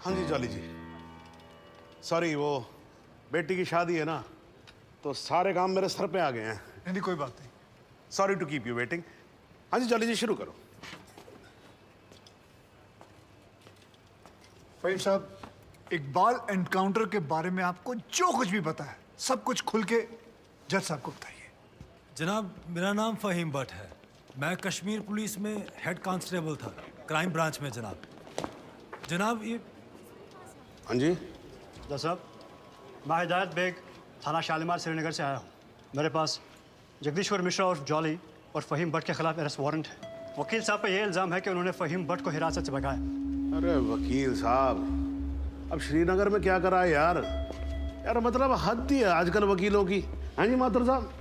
हाँ जी जॉली जी, सॉरी वो बेटी की शादी है ना, तो सारे काम मेरे सर पे आ गए हैं। नहीं कोई बात नहीं। Sorry to keep you waiting. हाँ जी जॉली जी, शुरू करो। फहीम साहब, इकबाल एनकाउंटर के बारे में आपको जो कुछ भी पता है सब कुछ खुल के जज साहब को बताइए। जनाब, मेरा नाम फ़हीम भट्ट है। मैं कश्मीर पुलिस में हेड कांस्टेबल था, क्राइम ब्रांच में। जनाब ये हाँ जी साहब, मैं हिदायत बेग थाना शालीमार श्रीनगर से आया हूँ। मेरे पास जगदीश्वर मिश्रा और जॉली और फ़हीम भट्ट के खिलाफ अरेस्ट वारंट है। वकील साहब पर यह इल्ज़ाम है कि उन्होंने फ़हीम भट्ट को हिरासत से भगाया। अरे वकील साहब, अब श्रीनगर में क्या करा है यार? यार मतलब हद ही है आजकल वकीलों की। हाँ जी माथुर साहब।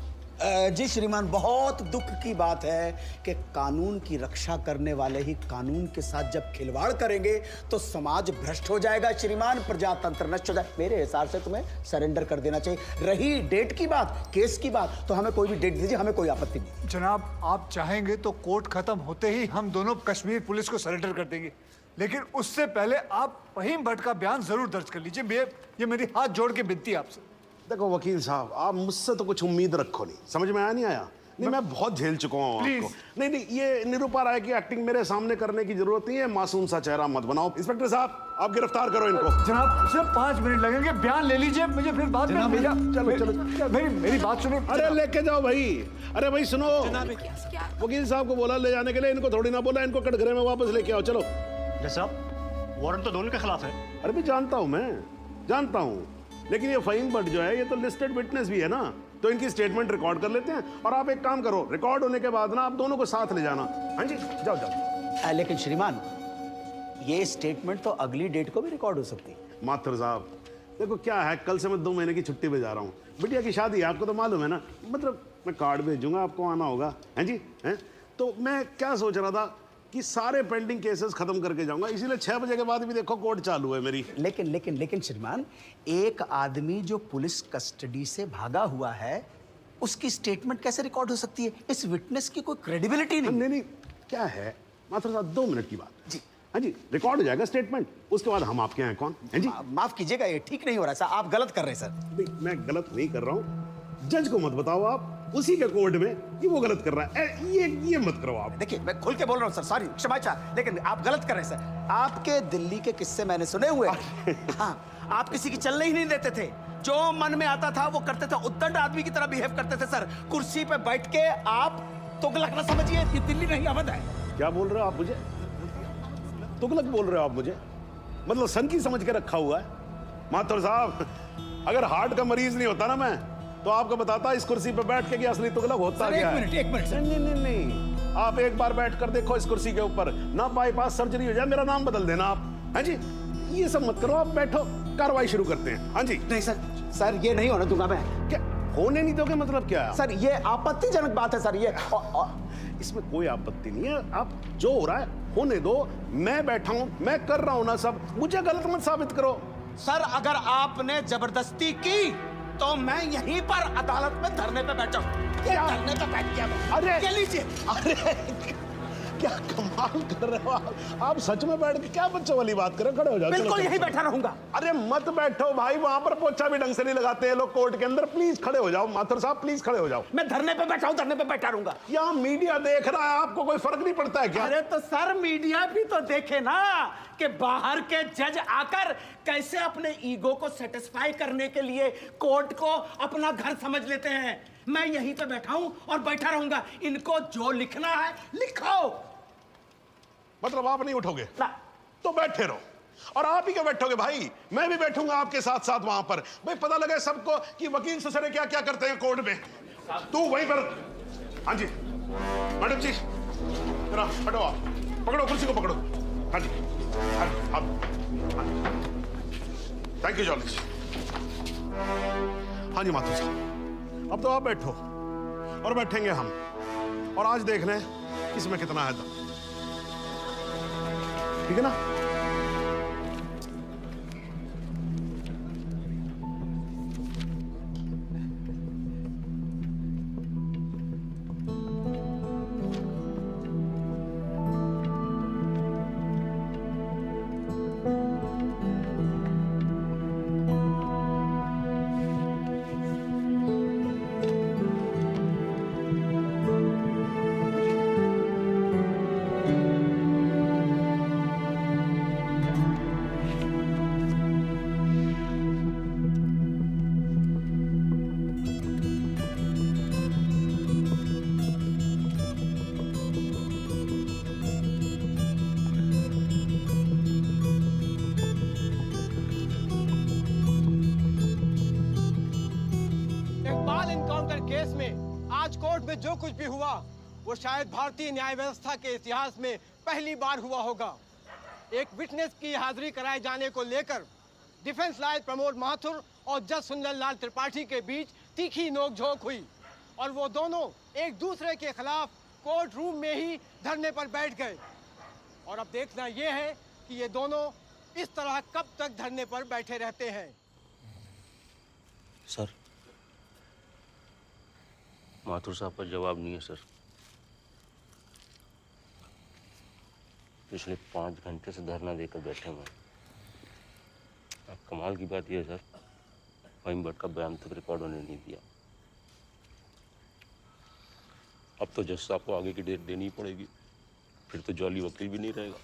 जी श्रीमान, बहुत दुख की बात है कि कानून की रक्षा करने वाले ही कानून के साथ जब खिलवाड़ करेंगे तो समाज भ्रष्ट हो जाएगा श्रीमान, प्रजातंत्र नष्ट हो जाए। मेरे हिसाब से तुम्हें सरेंडर कर देना चाहिए। रही डेट की बात, केस की बात, तो हमें कोई भी डेट दीजिए, हमें कोई आपत्ति नहीं। जनाब, आप चाहेंगे तो कोर्ट खत्म होते ही हम दोनों कश्मीर पुलिस को सरेंडर कर देंगे, लेकिन उससे पहले आप फ़हीम भट्ट का बयान जरूर दर्ज कर लीजिए। ये मेरी हाथ जोड़ के विनती है आपसे। देखो वकील साहब, आप मुझसे तो कुछ उम्मीद रखो नहीं, समझ में आया नहीं आया? नहीं, मैं बहुत झेल चुका हूँ आपको। नहीं, ये निरूपा राय की एक्टिंग मेरे सामने करने की जरूरत नहीं है। मासूम सा चेहरा मत बनाओ। इंस्पेक्टर साहब, आप गिरफ्तार करो इनको। जनाब सिर्फ 5 मिनट लगेंगे, बयान ले लीजिए, मुझे फिर बाद में भेजा। चलो मेरी बात सुनो। अरे लेके जाओ भाई। अरे भाई सुनो, वकील साहब को बोला ले जाने के लिए, इनको थोड़ी ना बोला इनको कटघरे में वापस लेके आओ। चलो साहब, वारंट तो दोनों के खिलाफ है। अरे भी जानता हूँ, मैं जानता हूँ, लेकिन ये फ़हीम भट्ट जो है ये तो लिस्टेड विटनेस भी है ना, तो इनकी स्टेटमेंट रिकॉर्ड कर लेते हैं। और आप एक काम करो, रिकॉर्ड होने के बाद ना आप दोनों को साथ ले जाना। हाँ जी, जाओ जाओ। लेकिन श्रीमान, ये स्टेटमेंट तो अगली डेट को भी रिकॉर्ड हो सकती है। माथुर साहब देखो क्या है, कल से मैं 2 महीने की छुट्टी पे जा रहा हूँ। बिटिया की शादी है, आपको तो मालूम है ना। मतलब मैं कार्ड भेजूंगा, आपको आना होगा। हैं जी हैं। तो मैं क्या सोच रहा था कि सारे पेंडिंग केसेस खत्म करके जाऊंगा, इसीलिए 6 बजे के बाद भी देखो कोर्ट चालू है मेरी। लेकिन श्रीमान, एक आदमी जो पुलिस कस्टडी से भागा हुआ है उसकी स्टेटमेंट कैसे रिकॉर्ड हो सकती है? इस विटनेस की कोई क्रेडिबिलिटी नहीं। नहीं, क्या है माथुर साहब, 2 मिनट की बात जी। हाँ जी, रिकॉर्ड हो जाएगा स्टेटमेंट, उसके बाद हम आपके यहाँ कौन है जी। माफ कीजिएगा, ये ठीक नहीं हो रहा सर, आप गलत कर रहे हैं सर। नहीं, मैं गलत नहीं कर रहा हूँ। जज को मत बताओ आप, उसी के कोर्ट में कि वो गलत कर रहा है। ये मत करो आप। देखिए, मैं खुल के बोल रहा हूँ सर, सॉरी, क्षमा चाह, लेकिन आप गलत कर रहे हैं सर। आपके दिल्ली के किस्से मैंने सुने हुए। हाँ, आप किसी की चलने ही नहीं देते थे, जो मन में आता था वो करते थे, उद्दंड आदमी की तरह बिहेव करते थे सर। कुर्सी पे बैठ के आप तुगलक ना समझिए, ये दिल्ली नहीं अवध है। क्या बोल रहे हो आप मुझे? तुगलक बोल रहे हो आप मुझे? मतलब सन की समझ के रखा हुआ है। माथुर साहब, अगर हार्ट का मरीज नहीं होता ना मैं, तो आपको बताता इस कुर्सी पे बैठ के कि असली तुगलक होता क्या है। एक मिनट सर। नहीं, आप एक बार बैठ कर देखो इस कुर्सी के ऊपर, ना बाईपास सर्जरी हो जाए, मेरा नाम बदल देना आप। हाँ जी, ये सब मत करो, आप बैठो, कार्रवाई शुरू करते हैं। हाँ जी। नहीं सर, ये नहीं होने दूंगा मैं। क्या होने नहीं दोगे? मतलब क्या है सर? ये आपत्तिजनक बात है सर। ये इसमें कोई आपत्ति नहीं है। आप जो हो रहा है होने दो, मैं बैठा हूं, मैं कर रहा हूं ना सब, मुझे गलत मत साबित करो। सर, अगर आपने जबरदस्ती की तो मैं यहीं पर अदालत में धरने पे बैठा हूं। धरने पे बैठ गया। अरे क्या लीजिए। अरे क्या कमाल कर रहे हो आप सच में बैठ के क्या बच्चों वाली बात कर रहे हो? खड़े हो जाओ। बिल्कुल यहीं बैठा रहूंगा। अरे मत बैठो भाई, वहां पर पोछा भी ढंग से नहीं लगाते हैं लोग कोर्ट के अंदर। प्लीज खड़े हो जाओ माथुर साहब, प्लीज खड़े हो जाओ। मैं धरने पे बैठा हूं, धरने पे बैठा रहूंगा। यहाँ मीडिया देख रहा है, आपको कोई फर्क नहीं पड़ता है क्या? अरे तो सर, मीडिया भी तो देखे ना कि बाहर के जज आकर कैसे अपने ईगो को सेटिस्फाई करने के लिए कोर्ट को अपना घर समझ लेते हैं। मैं यहीं पे बैठा हूं और बैठा रहूंगा। इनको जो लिखना है लिखो। मतलब आप नहीं उठोगे ना तो बैठे रहो, और आप ही क्यों बैठोगे भाई? मैं भी बैठूंगा आपके साथ साथ वहां पर, भाई पता लगे सबको कि वकील ससुरे क्या क्या करते हैं कोर्ट में। तू वहीं पर। हाँ जी मैडम जी, जरा हटो, आप पकड़ो कुर्सी को, पकड़ो। हाँ जी, थैंक यू जॉली। हाँ जी माथुर साहब, अब तो आप बैठो और बैठेंगे हम, और आज देख लें इसमें कितना है दम। ठीक है ना? जो कुछ भी हुआ वो शायद भारतीय न्याय व्यवस्था के इतिहास में पहली बार हुआ होगा। एक विटनेस की हाजिरी कराए जाने को लेकर डिफेंस लॉयर प्रमोद माथुर और जज सुंदर लाल त्रिपाठी के बीच तीखी नोकझोंक हुई और वो दोनों एक दूसरे के खिलाफ कोर्ट रूम में ही धरने पर बैठ गए। और अब देखना ये है कि ये दोनों इस तरह कब तक धरने पर बैठे रहते हैं। सर, माथुर साहब का जवाब नहीं है सर। पिछले 5 घंटे से धरना देकर बैठे हुए हैं। अब कमाल की बात यह है सर, फहीम भट्ट का बयान तक रिकॉर्ड होने नहीं दिया। अब तो जज साहब को आगे की डेट देनी पड़ेगी, फिर तो जॉली वकील भी नहीं रहेगा।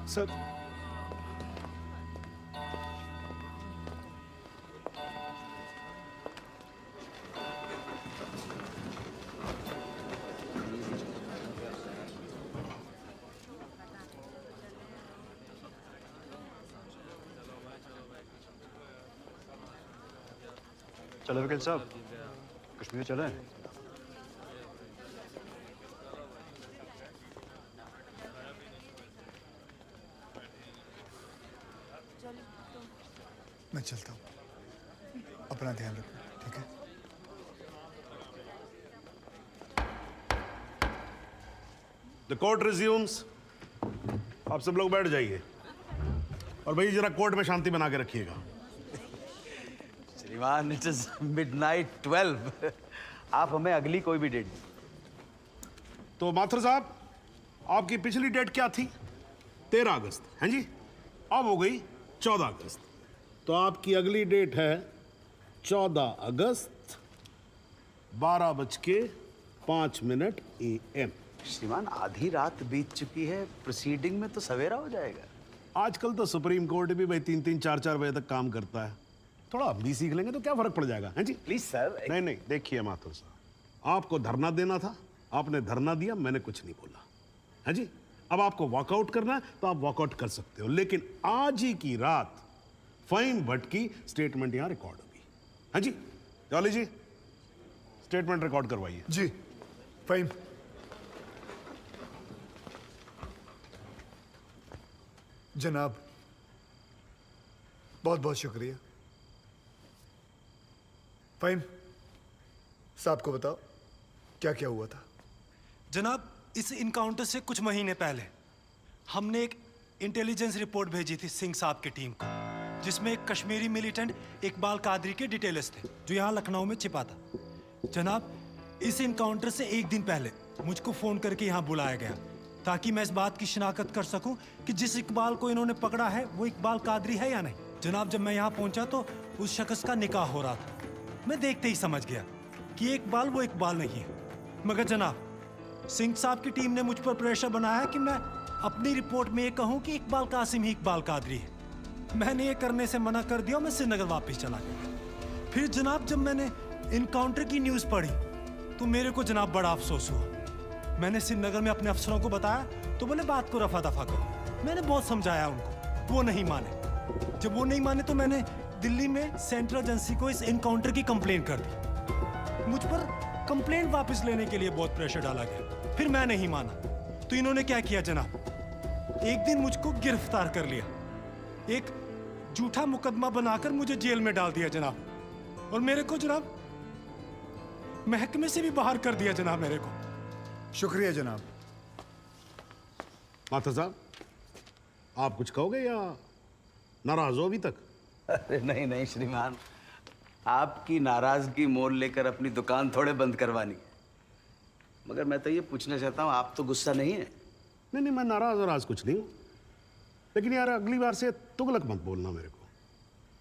सर, चलो वकील साहब, कश्मीर चलें। मैं चलता हूँ, अपना ध्यान रखना, ठीक है? The court resumes. आप सब लोग बैठ जाइए और भाई जरा कोर्ट में शांति बना के रखिएगा। श्रीमान, इट इज मिडनाइट 12। आप हमें अगली कोई भी डेट। तो माथुर साहब, आपकी पिछली डेट क्या थी? 13 अगस्त, हैं जी? अब हो गई 14 अगस्त। तो आपकी अगली डेट है 14 अगस्त 12:05 AM। श्रीमान, आधी रात बीत चुकी है, प्रोसीडिंग में तो सवेरा हो जाएगा। आजकल तो सुप्रीम कोर्ट भी भाई 3-3, 4-4 बजे तक काम करता है। थोड़ा हम भी सीख लेंगे तो क्या फर्क पड़ जाएगा, हैं जी? Please sir. नहीं नहीं, देखिए माथुर साहब, आपको धरना देना था, आपने धरना दिया, मैंने कुछ नहीं बोला, है जी? अब आपको वॉकआउट करना है तो आप वॉकआउट कर सकते हो, लेकिन आज ही की रात फहीम भट्ट की स्टेटमेंट यहां रिकॉर्ड होगी, है जी? जॉली जी, स्टेटमेंट रिकॉर्ड करवाइए। जी, फहीम। जनाब, बहुत बहुत शुक्रिया। फहीम साहब को बताओ क्या क्या हुआ था। जनाब, इस इनकाउंटर से कुछ महीने पहले हमने एक इंटेलिजेंस रिपोर्ट भेजी थी सिंह साहब की टीम को, जिसमें एक कश्मीरी मिलिटेंट इकबाल कादरी के डिटेल्स थे जो यहाँ लखनऊ में छिपा था। जनाब, इस इनकाउंटर से एक दिन पहले मुझको फोन करके यहाँ बुलाया गया ताकि मैं इस बात की शिनाख्त कर सकूं कि जिस इकबाल को इन्होंने पकड़ा है वो इकबाल कादरी है या नहीं। जनाब, जब मैं यहाँ पहुंचा तो उस शख्स का निकाह हो रहा था। मैं देखते ही समझ गया कि इकबाल वो इकबाल नहीं है। मगर जनाब, सिंह साहब की टीम ने मुझ पर प्रेशर बनाया कि मैं अपनी रिपोर्ट में ये कहूं कि इकबाल कासिम ही इकबाल कादरी है। मैंने ये करने से मना कर दिया, मैं श्रीनगर वापस चला गया। फिर जनाब, जब मैंने इनकाउंटर की न्यूज़ पढ़ी तो मेरे को जनाब बड़ा अफसोस हुआ। मैंने श्रीनगर में अपने अफसरों को बताया तो बोले बात को रफा दफा करो। मैंने बहुत समझाया उनको, वो नहीं माने। जब वो नहीं माने तो मैंने दिल्ली में सेंट्रल एजेंसी को इस इनकाउंटर की कंप्लेन कर दी। मुझ पर कंप्लेंट वापस लेने के लिए बहुत प्रेशर डाला गया। फिर मैं नहीं माना तो इन्होंने क्या किया जनाब, एक दिन मुझको गिरफ्तार कर लिया, एक झूठा मुकदमा बनाकर मुझे जेल में डाल दिया जनाब, और मेरे को जनाब महकमे से भी बाहर कर दिया जनाब मेरे को। शुक्रिया जनाब। माथुर साहब, आप कुछ कहोगे या नाराज हो अभी तक? अरे नहीं नहीं श्रीमान, आपकी नाराजगी मोल लेकर अपनी दुकान थोड़े बंद करवानी है। मगर मैं तो ये पूछना चाहता हूँ, आप तो गुस्सा नहीं है? नहीं नहीं, मैं नाराज और आज कुछ नहीं हूं, लेकिन यार अगली बार से तुगलक मत बोलना मेरे को।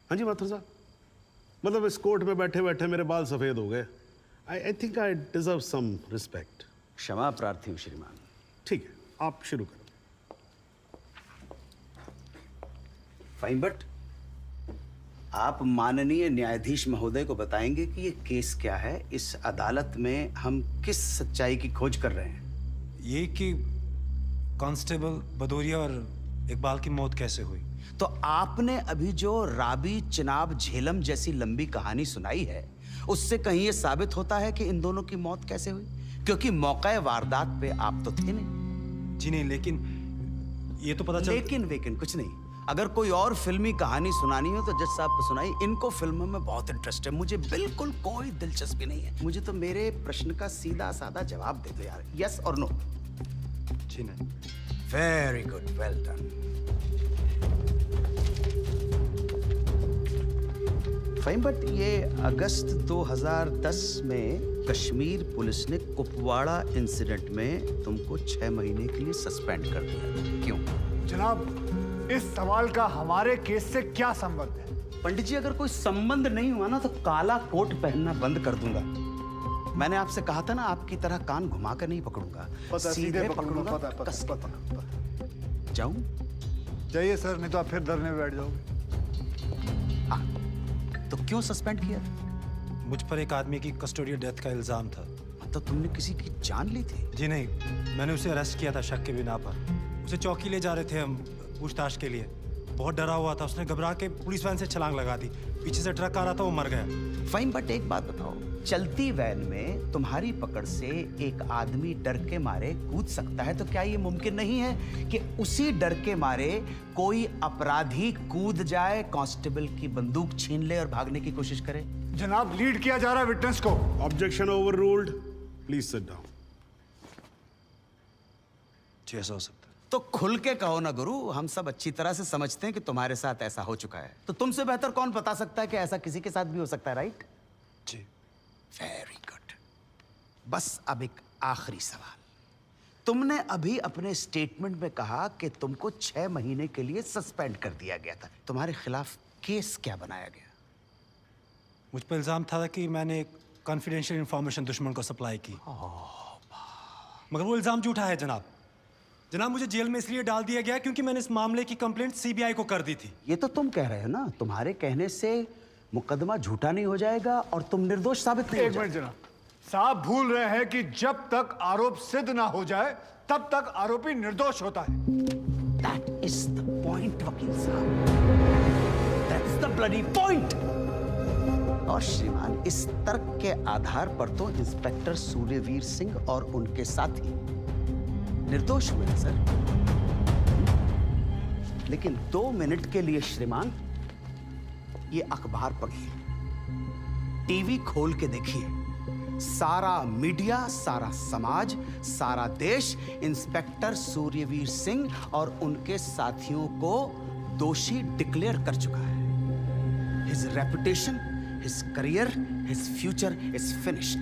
हाँ जी माथुर साहब, मतलब इस कोर्ट में बैठे बैठे मेरे बाल सफेद हो गए। I think I deserve some respect. क्षमा प्रार्थी हूँ श्रीमान। ठीक है, आप शुरू करो। फाइन बट आप माननीय न्यायाधीश महोदय को बताएंगे कि ये केस क्या है, इस अदालत में हम किस सच्चाई की खोज कर रहे हैं। ये कि कांस्टेबल भदौरिया और इकबाल की मौत कैसे हुई। तो आपने अभी जो राबी चिनाब झेलम जैसी लंबी कहानी सुनाई है, उससे कहीं ये साबित होता है कि इन दोनों की मौत कैसे हुई? क्योंकि मौके वारदात पे आप तो थे नहीं। जी नहीं, लेकिन ये तो पता चल। लेकिन वेकिन कुछ नहीं। अगर कोई और फिल्मी कहानी सुनानी हो तो जज साहब को सुनाई। इनको फिल्मों में बहुत इंटरेस्ट है, मुझे बिल्कुल कोई दिलचस्पी नहीं है। मुझे तो मेरे प्रश्न का सीधा साधा जवाब दे दो यार, यस और नो। जी नहीं। Very good, well done. Fine but ये अगस्त 2010 में कश्मीर पुलिस ने कुपवाड़ा इंसिडेंट में तुमको 6 महीने के लिए सस्पेंड कर दिया, क्यों? जनाब, इस सवाल का हमारे केस से क्या संबंध है? पंडित जी, अगर कोई संबंध नहीं हुआ ना तो काला कोट पहनना बंद कर दूंगा। मैंने आपसे कहा था ना, आपकी तरह कान घुमा कर नहीं पकड़ूंगा, सीधे पकड़ूंगा, कस के पकड़ूंगा। जाऊं? जाइए सर, नहीं तो आप फिर धरने में बैठ जाओगे। तो क्यों सस्पेंड किया? मुझ पर एक आदमी की कस्टोडियल डेथ का इल्जाम था। तो तुमने किसी की जान ली थी? जी नहीं, मैंने उसे अरेस्ट किया था शक के बिना पर। उसे चौकी ले जा रहे थे हम पूछताछ के लिए। बहुत डरा हुआ था, उसने घबरा के पुलिस वैन से छलांग लगा दी। पीछे से ट्रक आ रहा था, वो मर गया। फाइन बट एक बात बताओ, चलती वैन में तुम्हारी पकड़ से एक आदमी डर के मारे कूद सकता है, तो क्या ये मुमकिन नहीं है कि उसी डर के मारे कोई अपराधी कूद जाए, कांस्टेबल की बंदूक छीन ले और भागने की कोशिश करे? जनाब, लीड किया जा रहा है विटनेस को। Objection overruled, please sit down. जी ऐसा हो सकता है। तो खुल के कहो ना गुरु, हम सब अच्छी तरह से समझते हैं कि तुम्हारे साथ ऐसा हो चुका है। तो तुमसे बेहतर कौन बता सकता है कि ऐसा किसी के साथ भी हो सकता है, राइट? जी। Very good. बस अब एक आखिरी सवाल। तुमने अभी अपने स्टेटमेंट में कहा कि तुमको 6 महीने के लिए सस्पेंड कर दिया गया था। तुम्हारे खिलाफ केस क्या बनाया गया? मुझ पर इल्जाम था कि मैंने एक कॉन्फिडेंशियल इंफॉर्मेशन दुश्मन को सप्लाई की। मगर वो इल्जाम झूठा है जनाब। जनाब, मुझे जेल में इसलिए डाल दिया गया क्योंकि मैंने इस मामले की कंप्लेंट सीबीआई को कर दी थी। ये तो तुम कह रहे हो ना, तुम्हारे कहने से मुकदमा झूठा नहीं हो जाएगा और तुम निर्दोष साबित नहीं हो एक मिनट जाओगे। जनाब, साहब भूल रहे हैं कि जब तक आरोप सिद्ध ना हो जाए तब तक आरोपी निर्दोष होता है। That is the point, वकील साहब। That's the bloody point। और श्रीमान, इस तर्क के आधार पर तो इंस्पेक्टर सूर्यवीर सिंह और उनके साथी निर्दोष हुए हैं सर। लेकिन 2 मिनट के लिए श्रीमान ये अखबार पढ़िए, टीवी खोल के देखिए। सारा मीडिया, सारा समाज, सारा देश इंस्पेक्टर सूर्यवीर सिंह और उनके साथियों को दोषी डिक्लेयर कर चुका है। His reputation, his career, his future is finished.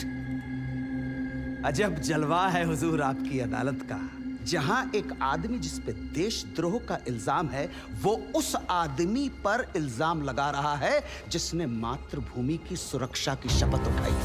अजब जलवा है हुजूर आपकी अदालत का, जहां एक आदमी जिस पे देशद्रोह का इल्जाम है, वो उस आदमी पर इल्जाम लगा रहा है जिसने मातृभूमि की सुरक्षा की शपथ उठाई।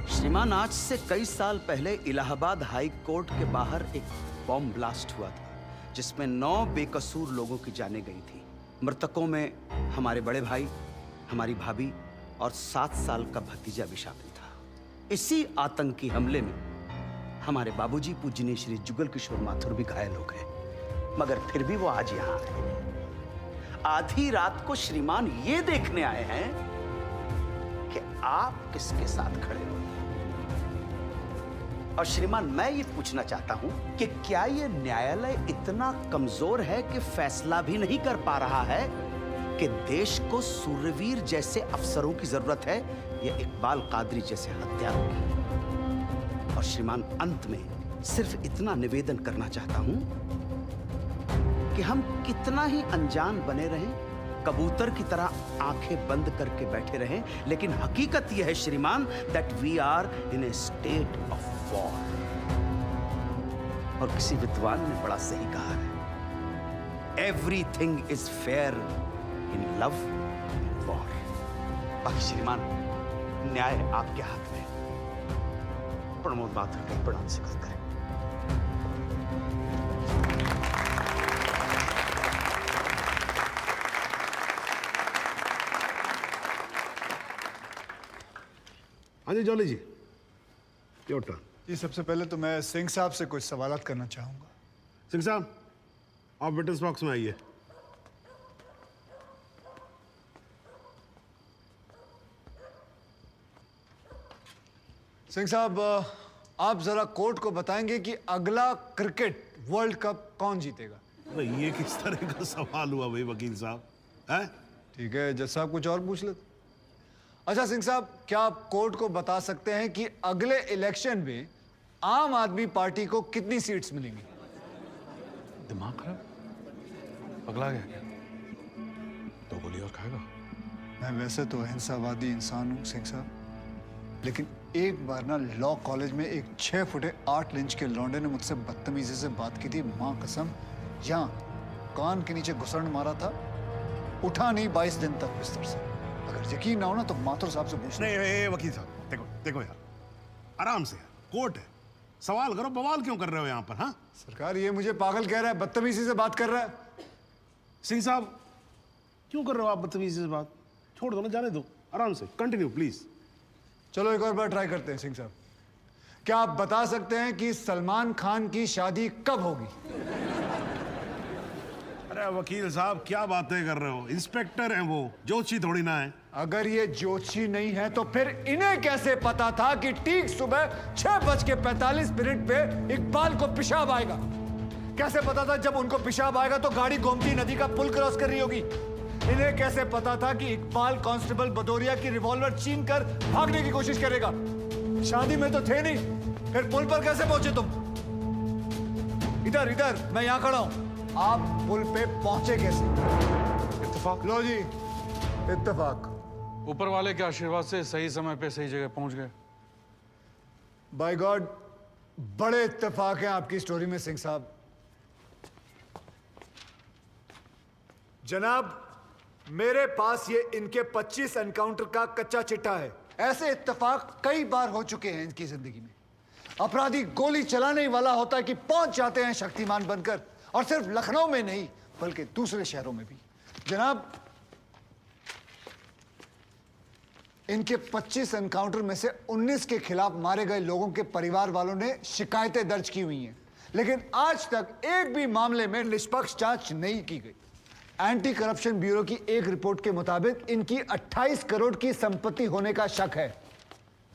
श्रीमान, आज से कई साल पहले इलाहाबाद हाई कोर्ट के बाहर एक बॉम्ब ब्लास्ट हुआ था जिसमें 9 बेकसूर लोगों की जानें गई थी। मृतकों में हमारे बड़े भाई, हमारी भाभी और 7 साल का भतीजा भी शामिल था। इसी आतंकी हमले में हमारे बाबूजी पूजनीय श्री जुगल किशोर माथुर भी घायल हो गए, मगर फिर भी वो आज यहाँ आए। आधी रात को श्रीमान ये देखने आए हैं कि आप किसके साथ खड़े हो। और श्रीमान, मैं ये पूछना चाहता हूं कि क्या ये न्यायालय इतना कमजोर है कि फैसला भी नहीं कर पा रहा है कि देश को सूर्यवीर जैसे अफसरों की जरूरत है या इकबाल कादरी जैसे हत्यारों की? और श्रीमान, अंत में सिर्फ इतना निवेदन करना चाहता हूं कि हम कितना ही अनजान बने रहें, कबूतर की तरह आंखें बंद करके बैठे रहें, लेकिन हकीकत यह है श्रीमान that we are in a state of war. और किसी विद्वान ने बड़ा सही कहा है, everything is fair in love and war. बाकी श्रीमान, न्याय आपके हाथ में है। प्रमोद माथुर का प्रणाम स्वीकार करें। हाँ जी जॉली जी, योर टर्न। जी सबसे पहले तो मैं सिंह साहब से कुछ सवालात करना चाहूंगा। सिंह साहब, आप विटनेस बॉक्स में आइए। सिंह साहब, आप जरा कोर्ट को बताएंगे कि अगला क्रिकेट वर्ल्ड कप कौन जीतेगा? भाई ये किस तरह का सवाल हुआ भाई वकील साहब? है ठीक है, जज साहब कुछ और पूछ लेते। अच्छा सिंह साहब, क्या आप कोर्ट को बता सकते हैं कि अगले इलेक्शन में आम आदमी पार्टी को कितनी सीट्स मिलेंगी? दिमाग खराब, पगला गया क्या? तो गोली और खाएगा। मैं वैसे तो अहिंसावादी इंसान हूँ सिंह साहब, लेकिन एक बार ना लॉ कॉलेज में एक 6 फुटे 8 इंच के लौंडे ने मुझसे बदतमीजी से बात की थी। माँ कसम, यहाँ कान के नीचे घुसड़ मारा था, उठा नहीं 22 दिन तक बिस्तर से। अगर यकीन ना हो ना तो माथुर साहब से पूछ। नहीं वकील साहब, देखो देखो यार, आराम से यार, कोर्ट है, सवाल करो। बवाल क्यों कर रहे हो यहाँ पर? हाँ सरकार, ये मुझे पागल कह रहा है, बदतमीजी से बात कर रहा है। सिंह साहब, क्यों कर रहे हो आप बदतमीजी से बात? छोड़ दो ना, जाने दो, आराम से कंटिन्यू प्लीज। चलो एक और बार ट्राई करते हैं। सिंह साहब, क्या आप बता सकते हैं कि सलमान खान की शादी कब होगी? अरे वकील साहब, क्या बातें कर रहे हो? इंस्पेक्टर हैं वो, जोशी थोड़ी ना है। अगर ये जोशी नहीं है तो फिर इन्हें कैसे पता था कि ठीक सुबह 6:45 पे इकबाल को पेशाब आएगा? कैसे पता था जब उनको पेशाब आएगा तो गाड़ी गोमती नदी का पुल क्रॉस कर रही होगी? इन्हें कैसे पता था कि इकबाल कांस्टेबल भदौरिया की रिवॉल्वर छीन कर भागने की कोशिश करेगा? शादी में तो थे नहीं, फिर पुल पर कैसे पहुंचे तुम? इधर इधर, मैं यहां खड़ा हूं, आप पुल पे पहुंचे कैसे? इत्तेफाक। लो जी, इत्तेफाक। ऊपर वाले के आशीर्वाद से सही समय पे सही जगह पहुंच गए। बाय गॉड, बड़े इत्तेफाक हैं आपकी स्टोरी में सिंह साहब। जनाब, मेरे पास ये इनके 25 एनकाउंटर का कच्चा चिट्ठा है। ऐसे इत्तेफाक कई बार हो चुके हैं इनकी जिंदगी में। अपराधी गोली चलाने ही वाला होता है कि पहुंच जाते हैं शक्तिमान बनकर, और सिर्फ लखनऊ में नहीं बल्कि दूसरे शहरों में भी। जनाब, इनके 25 एनकाउंटर में से 19 के खिलाफ मारे गए लोगों के परिवार वालों ने शिकायतें दर्ज की हुई हैं, लेकिन आज तक एक भी मामले में निष्पक्ष जांच नहीं की गई। एंटी करप्शन ब्यूरो की एक रिपोर्ट के मुताबिक इनकी 28 करोड़ की संपत्ति होने का शक है,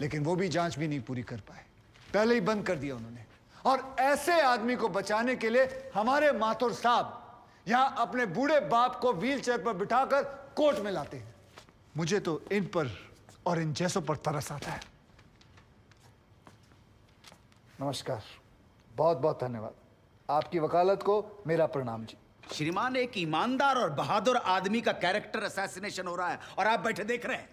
लेकिन वो भी जांच भी नहीं पूरी कर पाए, पहले ही बंद कर दिया उन्होंने। और ऐसे आदमी को बचाने के लिए हमारे माथुर साहब यहां अपने बूढ़े बाप को व्हीलचेयर पर बिठाकर कोर्ट में लाते हैं। मुझे तो इन पर और इन जैसों पर तरस आता है। नमस्कार, बहुत बहुत धन्यवाद। आपकी वकालत को मेरा प्रणाम जी। श्रीमान, एक ईमानदार और बहादुर आदमी का कैरेक्टर असैसिनेशन हो रहा है और आप बैठे देख रहे हैं।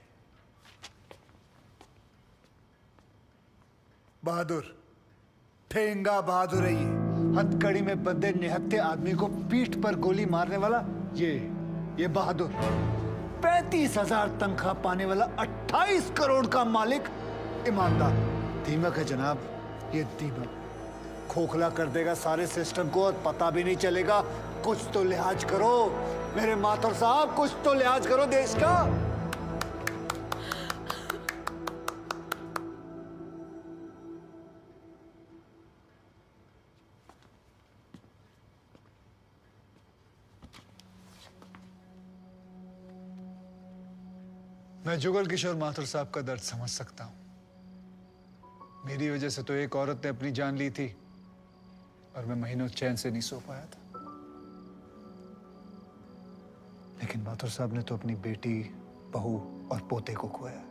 बहादुर, ठेंगा बहादुर है ये। हथकड़ी में बंधे निहत्थे आदमी को पीठ पर गोली मारने वाला ये बहादुर। 35,000 तनख्वाह पाने वाला 28 करोड़ का मालिक ईमानदार। दीमक है जनाब, ये दीमक खोखला कर देगा सारे सिस्टम को और पता भी नहीं चलेगा। कुछ तो लिहाज करो मेरे माथुर साहब, कुछ तो लिहाज करो देश का। मैं जुगल किशोर माथुर साहब का दर्द समझ सकता हूं। मेरी वजह से तो एक औरत ने अपनी जान ली थी और मैं महीनों चैन से नहीं सो पाया था। लेकिन माथुर साहब ने तो अपनी बेटी, बहू और पोते को खोया।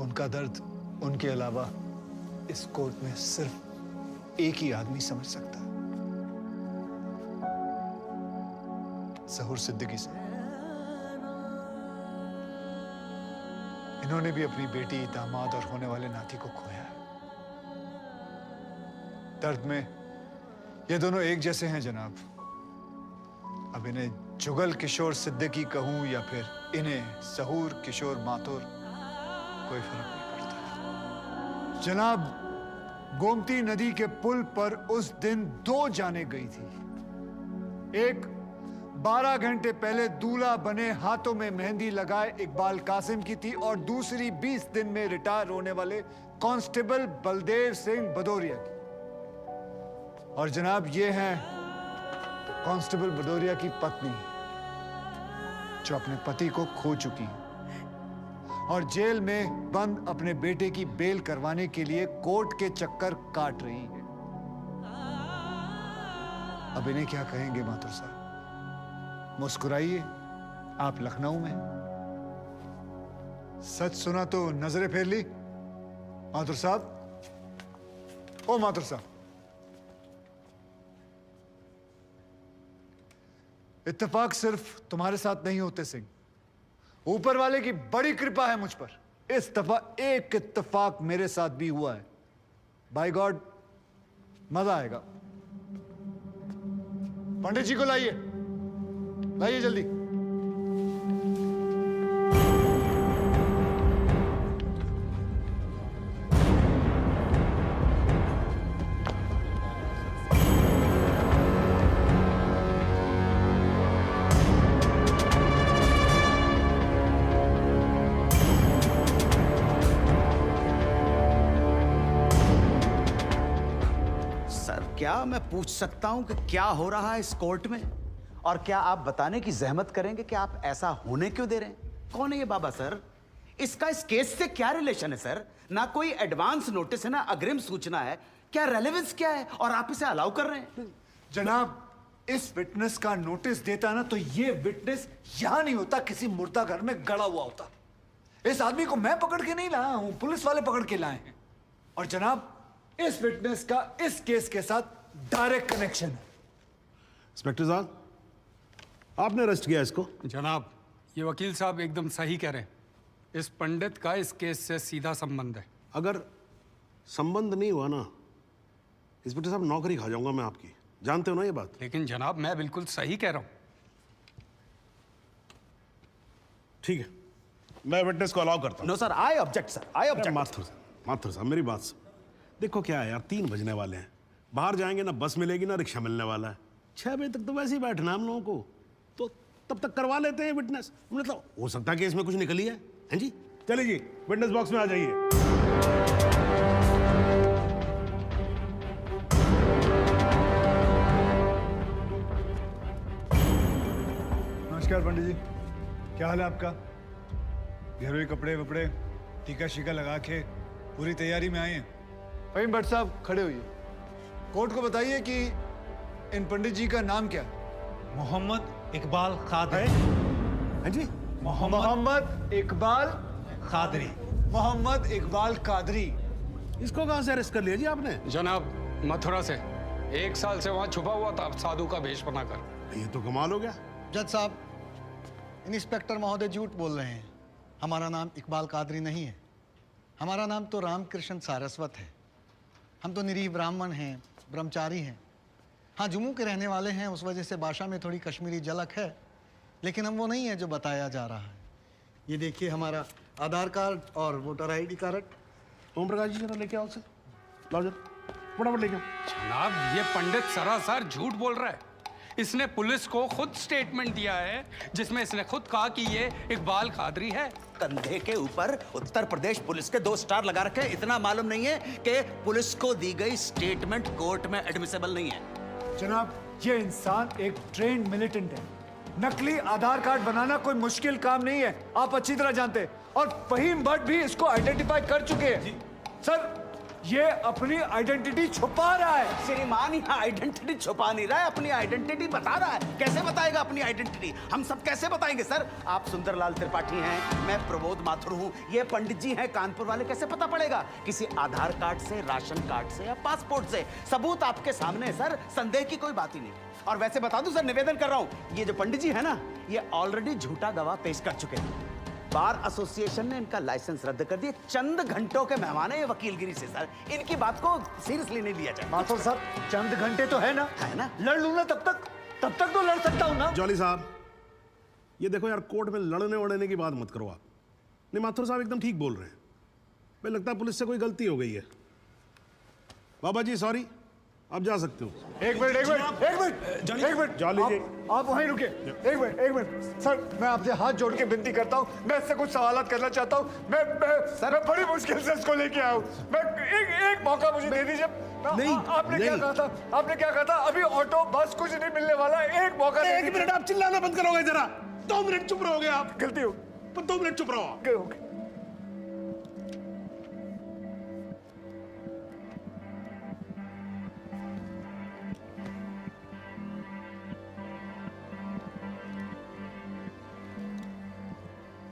उनका दर्द उनके अलावा इस कोर्ट में सिर्फ एक ही आदमी समझ सकता है, ज़हूर सिद्दीकी साहब। इन्होंने भी अपनी बेटी, दामाद और होने वाले नाती को खोया है। दर्द में ये दोनों एक जैसे हैं जनाब। अब इन्हें जुगल किशोर सिद्दीकी कहूं या फिर इन्हें सहूर किशोर माथुर, कोई फर्क नहीं पड़ता। जनाब, गोमती नदी के पुल पर उस दिन 2 जानें गई थी। एक 12 घंटे पहले दूल्हा बने, हाथों में मेहंदी लगाए इकबाल कासिम की थी, और दूसरी 20 दिन में रिटायर होने वाले कांस्टेबल बलदेव सिंह भदौरिया की। और जनाब, ये हैं कांस्टेबल भदौरिया की पत्नी, जो अपने पति को खो चुकी है और जेल में बंद अपने बेटे की बेल करवाने के लिए कोर्ट के चक्कर काट रही है। अब इन्हें क्या कहेंगे माथुर साहब? मुस्कुराइए, आप लखनऊ में। सच सुना तो नजरें फेर ली माथुर साहब। ओ माथुर साहब, इत्तेफाक सिर्फ तुम्हारे साथ नहीं होते सिंह, ऊपर वाले की बड़ी कृपा है मुझ पर। इस दफा एक इत्तेफाक मेरे साथ भी हुआ है। बाय गॉड, मजा आएगा। पंडित जी को लाइए, लाइए जल्दी। क्या मैं पूछ सकता हूं कि क्या हो रहा है इस कोर्ट में? और क्या आप बताने की जहमत करेंगे कि आप ऐसा होने क्यों दे रहे हैं? कौन है ये बाबा सर? इसका इस केस से क्या रिलेशन है सर? ना कोई एडवांस नोटिस है, ना अग्रिम सूचना है। क्या रेलेवेंस क्या है और आप इसे अलाउ कर रहे हैं? जनाब, इस विटनेस का नोटिस देता ना तो ये विटनेस यहां नहीं होता, किसी मुर्दा घर में गड़ा हुआ होता। इस आदमी को मैं पकड़ के नहीं लाया हूं, पुलिस वाले पकड़ के लाए हैं। और जनाब, इस विटनेस का इस केस के साथ डायरेक्ट कनेक्शन है। इंस्पेक्टर साहब, आपने अरेस्ट किया इसको? जनाब, ये वकील साहब एकदम सही कह रहे हैं। इस पंडित का इस केस से सीधा संबंध है। अगर संबंध नहीं हुआ ना, इंस्पेक्टर साहब, नौकरी खा जाऊंगा मैं आपकी। जानते हो ना ये बात? लेकिन जनाब, मैं बिल्कुल सही कह रहा हूं। ठीक है, मैं विटनेस को अलाउ करता हूं। No sir, I object sir, I object. Mathur साहब, मेरी बात सुन। देखो क्या है यार, 3 बजने वाले हैं, बाहर जाएंगे ना बस मिलेगी ना रिक्शा मिलने वाला है। 6 बजे तक तो वैसे ही बैठना हम लोगों को, तो तब तक करवा लेते हैं विटनेस। मतलब हो सकता है कि इसमें कुछ निकली है जी। चलिए जी, विटनेस बॉक्स में आ जाइए। नमस्कार पंडित जी, क्या हाल है आपका? घरेलू कपड़े वपड़े टीका शीका लगा के पूरी तैयारी में आए हैं। फहीम भट्ट साहब, खड़े होइए। कोर्ट को बताइए कि इन पंडित जी का नाम क्या है? मोहम्मद इकबाल कादरी। हाँ जी, मोहम्मद इकबाल कादरी। मोहम्मद इकबाल कादरी। इसको कहां से अरेस्ट कर लिया जी आपने? जनाब, मथुरा से 1 साल से वहां छुपा हुआ था, साधु का भेष बनाकर। ये तो कमाल हो गया। जज साहब, इंस्पेक्टर महोदय झूठ बोल रहे हैं। हमारा नाम इकबाल कादरी नहीं है, हमारा नाम तो रामकृष्ण सारस्वत है। हम तो निरीह ब्राह्मण हैं, ब्रह्मचारी हैं। हाँ, जम्मू के रहने वाले हैं, उस वजह से भाषा में थोड़ी कश्मीरी झलक है, लेकिन हम वो नहीं है जो बताया जा रहा है। ये देखिए हमारा आधार कार्ड और voter ID card. Om Prakash ji, जरा लेके आओ से, लाओ जरा, फटाफट लेके आओ। जनाब, ये पंडित सरासर झूठ बोल रहा है। इसने पुलिस को खुद स्टेटमेंट दिया है, जिसमें इसने खुद कहा कि ये इकबाल कादरी है। कंधे के ऊपर उत्तर प्रदेश पुलिस के 2 स्टार लगा रखे हैं। इतना मालूम नहीं है कि पुलिस को दी गई स्टेटमेंट कोर्ट में एडमिसेबल नहीं है। जनाब, ये इंसान एक ट्रेन्ड मिलिटेंट है। नकली आधार कार्ड बनाना कोई मुश्किल काम नहीं है, आप अच्छी तरह जानते हैं। और फहीम भट्ट भी इसको आइडेंटिफाई कर चुके हैं। सर, ये अपनी आइडेंटिटी छुपा रहा है। श्रीमान, यहाँ आइडेंटिटी छुपा नहीं रहा है, अपनी आइडेंटिटी बता रहा है। कैसे बताएगा अपनी आइडेंटिटी? हम सब कैसे बताएंगे सर? आप सुंदरलाल त्रिपाठी हैं, मैं प्रबोध माथुर हूँ, ये पंडित जी हैं कानपुर वाले। कैसे पता पड़ेगा? किसी आधार कार्ड से, राशन कार्ड से या पासपोर्ट से। सबूत आपके सामने है सर, संदेह की कोई बात ही नहीं। और वैसे बता दूं सर, निवेदन कर रहा हूँ, ये जो पंडित जी है ना, ये ऑलरेडी झूठा गवाह पेश कर चुके हैं। बार एसोसिएशन ने इनका लाइसेंस रद्द कर दिया। चंद घंटों के मेहमान है ये वकीलगिरी से सर, इनकी बात को सीरियसली नहीं लिया जाए। माथुर साहब चंद घंटे तो है ना लड़ लूं ना, तब तक तो लड़ सकता हूं ना। जॉली साहब ये देखो यार, कोर्ट में लड़ने वड़ने की बात मत करो आप। नहीं, माथुर साहब एकदम ठीक बोल रहे हैं। मुझे लगता है पुलिस से कोई गलती हो गई है। बाबा जी सॉरी, आप जा सकते हो। एक मिनट जॉली जी, आप वहीं रुके। एक मिनट सर, मैं आपसे हाथ जोड़ के विनती करता हूँ, मैं इससे कुछ सवालात करना चाहता हूँ। मैं बड़ी मुश्किल से इसको लेके आया हूँ। मैं एक मौका मुझे दे दीजिए। आपने क्या कहा था? अभी ऑटो बस कुछ नहीं मिलने वाला, एक मौका। एक मिनट, आप चिल्लाना बंद करोगे जरा? 2 मिनट चुप रहोगे आप? गलती हो, 2 मिनट चुप रहो।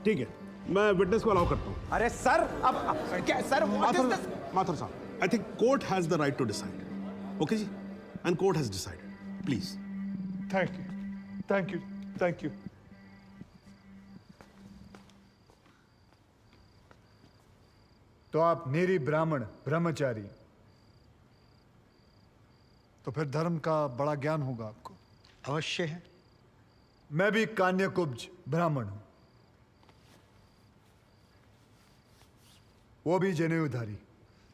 ठीक है, मैं विटनेस को अलाउ करता हूं। अरे सर, अब क्या सर? माथुर साहब, I think court has the right to decide. Okay जी, and court has decided. Please. Thank you. तो आप निरी ब्राह्मण ब्रह्मचारी, तो फिर धर्म का बड़ा ज्ञान होगा आपको। अवश्य है। मैं भी कान्यकुब्ज ब्राह्मण हूं, वो भी जनेऊधारी।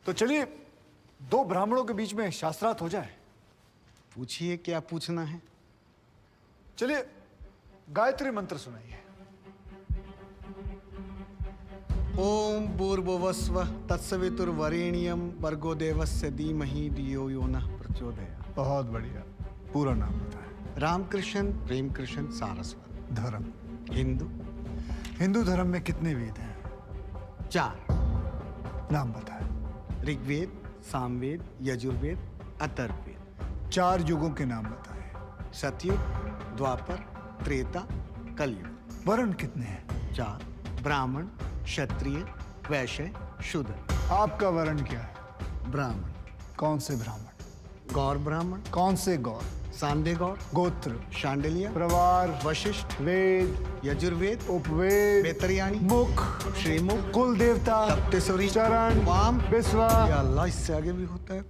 तो चलिए 2 ब्राह्मणों के बीच में शास्त्रार्थ हो जाए। पूछिए, क्या पूछना है? चलिए गायत्री मंत्र सुनाइए। ओम भूर्भुवस्व तत्सवितुर्वरेण्यम भर्गो देवस्य धीमहि धियो यो नः प्रचोदयात्। बहुत बढ़िया, पूरा नाम बताएं। रामकृष्ण प्रेमकृष्ण सारस्वत। धर्म? हिंदू धर्म में कितने वेद हैं? 4। नाम बताएं। ऋग्वेद, सामवेद, यजुर्वेद, अथर्ववेद। 4 युगों के नाम बताएं। सतयुग, द्वापर, त्रेता, कलयुग। वर्ण कितने हैं? 4। ब्राह्मण, क्षत्रिय, वैश्य, शूद्र। आपका वर्ण क्या है? ब्राह्मण। कौन से ब्राह्मण? गौर ब्राह्मण। कौन से गौर? सांडे गौर। गोत्र? शांडिलिया। प्रवार? वशिष्ठ। वेद? यजुर्वेद। उपवेद? बेतरियाणी। मुख? श्रीमुख। कुल देवता? तप्तेश्वरी। चरण? वाम। बिस्वा? या अल्लाह, इससे आगे भी होता है।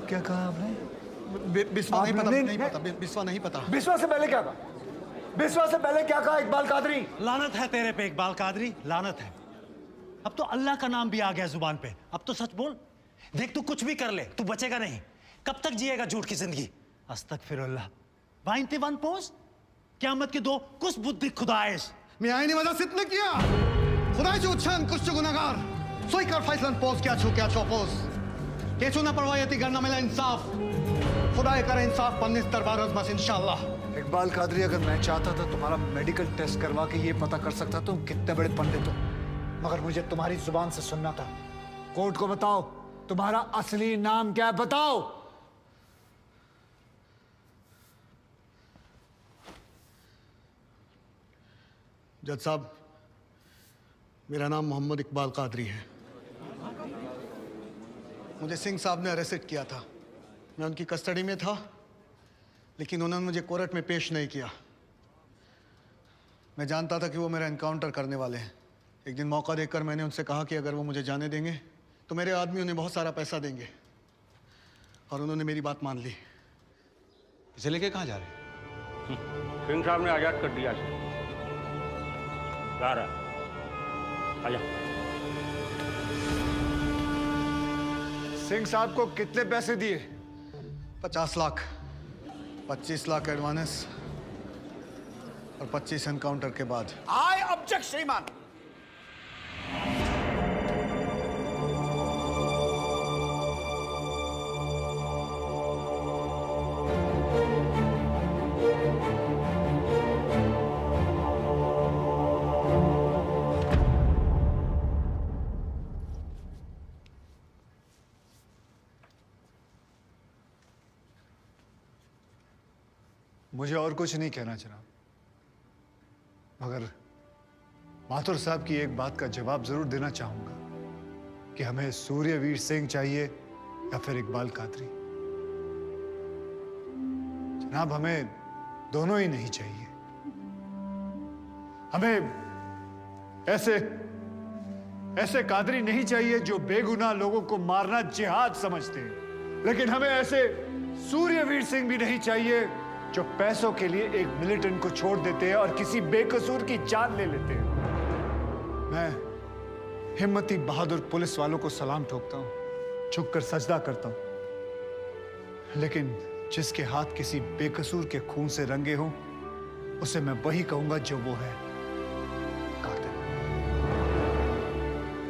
क्या कहा आपने? बिस्वा नहीं पता, नहीं पता। बिस्वा नहीं पता। बिस्वा से पहले क्या कहा? बिस्वा से पहले क्या कहा इकबाल कादरी? लानत है तेरे पे इकबाल कादरी, लानत है। अब तो अल्लाह का नाम भी आ गया जुबान पे। अब तो सच बोल। देख, तू कुछ भी कर ले, तू बचेगा नहीं। कब तक जिएगा झूठ की जिंदगी? अस्तगफिरुल्लाह। वाइनते वन पोज क़यामत के 2 कुछ बुद्धि खुदाइश। मी आईने वजह सितने किया खुदायचे उच्छान कुछ गुनाहगार सोईकर फैसलन पोज क्या छो पोज केचू ना परवायती करना मिला इंसाफ खुदा करे इंसाफ पन्नीस दरबार बस इंशाल्लाह। इकबाल कादरी, अगर मैं चाहता था तुम्हारा मेडिकल टेस्ट करवा के ये पता कर सकता तुम कितने बड़े पंडित हो, मगर मुझे तुम्हारी जुबान से सुनना था। कोर्ट को बताओ तुम्हारा असली नाम क्या है, बताओ। जज साहब, मेरा नाम मोहम्मद इकबाल कादरी है। मुझे सिंह साहब ने अरेस्ट किया था। मैं उनकी कस्टडी में था, लेकिन उन्होंने मुझे कोर्ट में पेश नहीं किया। मैं जानता था कि वो मेरा एनकाउंटर करने वाले हैं। एक दिन मौका देकर मैंने उनसे कहा कि अगर वो मुझे जाने देंगे तो मेरे आदमी उन्हें बहुत सारा पैसा देंगे, और उन्होंने मेरी बात मान ली। इसे लेके कहाँ जा रहे हैं? सिंह साहब ने आजाद कर दिया। जा रहा आजा। सिंह साहब को कितने पैसे दिए? 50 लाख, 25 लाख एडवांस और 25 एनकाउंटर के बाद। आई ऑब्जेक्ट श्रीमान। मुझे और कुछ नहीं कहना जनाब, मगर माथुर साहब की एक बात का जवाब जरूर देना चाहूंगा कि हमें सूर्यवीर सिंह चाहिए या फिर इकबाल कादरी। जनाब, हमें दोनों ही नहीं चाहिए। हमें ऐसे कादरी नहीं चाहिए जो बेगुनाह लोगों को मारना जिहाद समझते हैं, लेकिन हमें ऐसे सूर्यवीर सिंह भी नहीं चाहिए जो पैसों के लिए एक मिलिटेंट को छोड़ देते हैं और किसी बेकसूर की जान ले लेते हैं। मैं हिम्मती बहादुर पुलिस वालों को सलाम ठोकता हूं, झुककर सजदा करता हूं, लेकिन जिसके हाथ किसी बेकसूर के खून से रंगे हों, उसे मैं वही कहूंगा जो वो है, कातिल।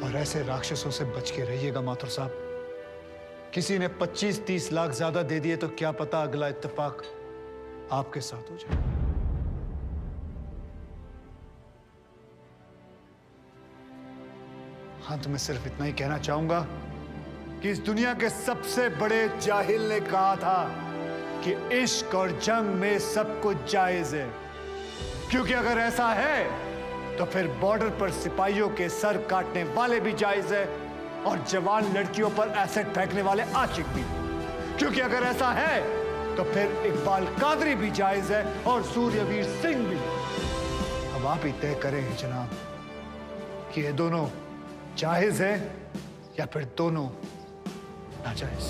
और ऐसे राक्षसों से बच के रहिएगा माथुर साहब। किसी ने 25-30 लाख ज्यादा दे दिए तो क्या पता अगला इत्तेफाक आपके साथ हो जाए। अंत में सिर्फ इतना ही कहना चाहूंगा कि इस दुनिया के सबसे बड़े जाहिल ने कहा था कि इश्क और जंग में सब कुछ जायज है, क्योंकि अगर ऐसा है तो फिर बॉर्डर पर सिपाहियों के सर काटने वाले भी जायज है और जवान लड़कियों पर एसिड फेंकने वाले आशिक भी, क्योंकि अगर ऐसा है तो फिर इकबाल कादरी भी जायज है और सूर्यवीर सिंह भी। अब आप ही तय करें जनाब कि ये दोनों जायज है या फिर दोनों नाजायज।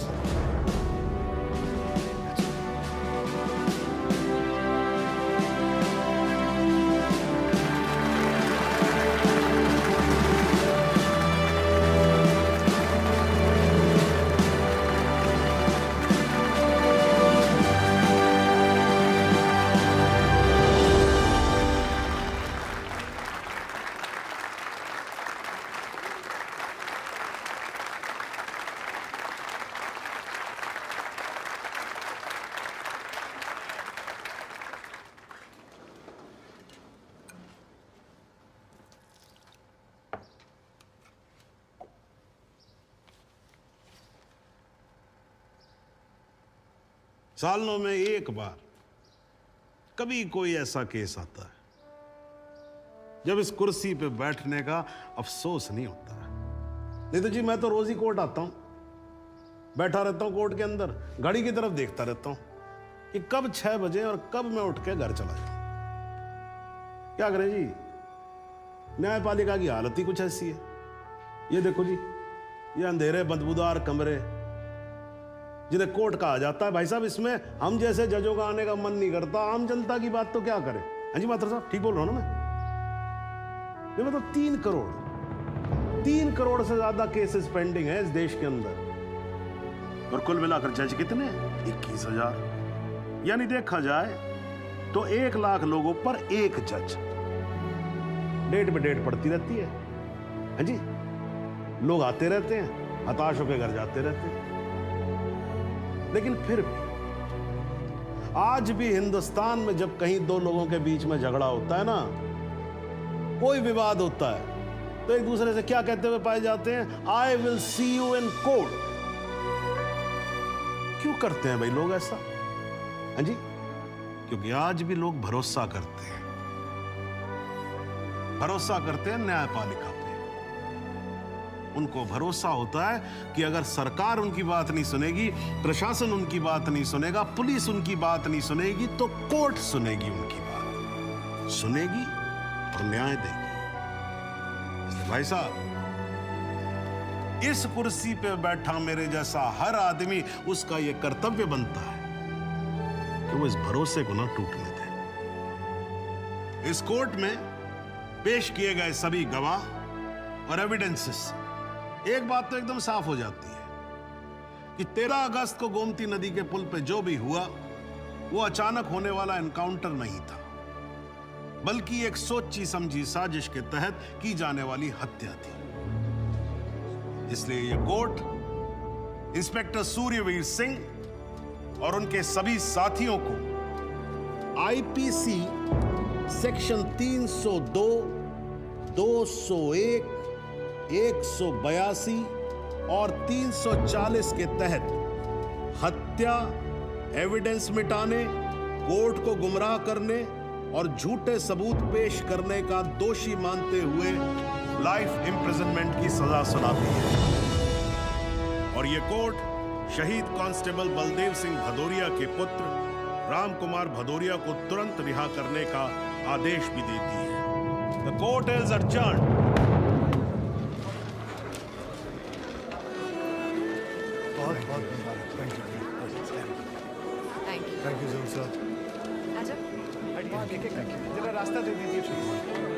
सालों में एक बार कभी कोई ऐसा केस आता है जब इस कुर्सी पे बैठने का अफसोस नहीं होता है। नहीं तो जी मैं तो रोज ही कोर्ट आता हूं, बैठा रहता हूं कोर्ट के अंदर, घड़ी की तरफ देखता रहता हूं कि कब 6 बजे और कब मैं उठ के घर चला जाऊं। क्या करें जी, न्यायपालिका की हालत ही कुछ ऐसी है। ये देखो जी, ये अंधेरे बदबूदार कमरे जिन्हें कोर्ट कहा जाता है, भाई साहब इसमें हम जैसे जजों का आने का मन नहीं करता। आम जनता की बात तो क्या करें। हाँ जी मात्र साहब, ठीक बोल रहा हूं ना मैं? ये मतलब 3 करोड़ से ज्यादा केसेस पेंडिंग है इस देश के अंदर, और कुल मिलाकर जज कितने? 21,000। यानी देखा जाए तो 1 लाख लोगों पर एक जज। डेट पे डेट पड़ती रहती है। हाँ जी, लोग आते रहते हैं, हताश होकर घर जाते रहते हैं। लेकिन फिर भी आज भी हिंदुस्तान में जब कहीं 2 लोगों के बीच में झगड़ा होता है ना, कोई विवाद होता है, तो एक दूसरे से क्या कहते हुए पाए जाते हैं? I will see you in court. क्यों करते हैं भाई लोग ऐसा? हाँ जी, क्योंकि आज भी लोग भरोसा करते हैं, न्यायपालिका पे। उनको भरोसा होता है कि अगर सरकार उनकी बात नहीं सुनेगी, प्रशासन उनकी बात नहीं सुनेगा, पुलिस उनकी बात नहीं सुनेगी, तो कोर्ट सुनेगी उनकी बात, सुनेगी और न्याय देगी। भाई साहब, इस कुर्सी पे बैठा मेरे जैसा हर आदमी, उसका यह कर्तव्य बनता है कि वो इस भरोसे को ना टूटने दे। इस कोर्ट में पेश किए गए सभी गवाह और एविडेंसेस, एक बात तो एकदम साफ हो जाती है कि 13 अगस्त को गोमती नदी के पुल पे जो भी हुआ वो अचानक होने वाला एनकाउंटर नहीं था, बल्कि एक सोची समझी साजिश के तहत की जाने वाली हत्या थी। इसलिए ये कोर्ट इंस्पेक्टर सूर्यवीर सिंह और उनके सभी साथियों को आईपीसी सेक्शन 302, 201, 182 और 340 के तहत हत्या, एविडेंस मिटाने, कोर्ट को गुमराह करने और झूठे सबूत पेश करने का दोषी मानते हुए लाइफ इम्प्रिजनमेंट की सजा सुनाती है। और यह कोर्ट शहीद कांस्टेबल बलदेव सिंह भदौरिया के पुत्र राम कुमार भदौरिया को तुरंत रिहा करने का आदेश भी देती है। The court is adjourned. बहुत बहुत मुबारक। Thank you sir. आजा। जरा रास्ता दे दीजिए प्लीज।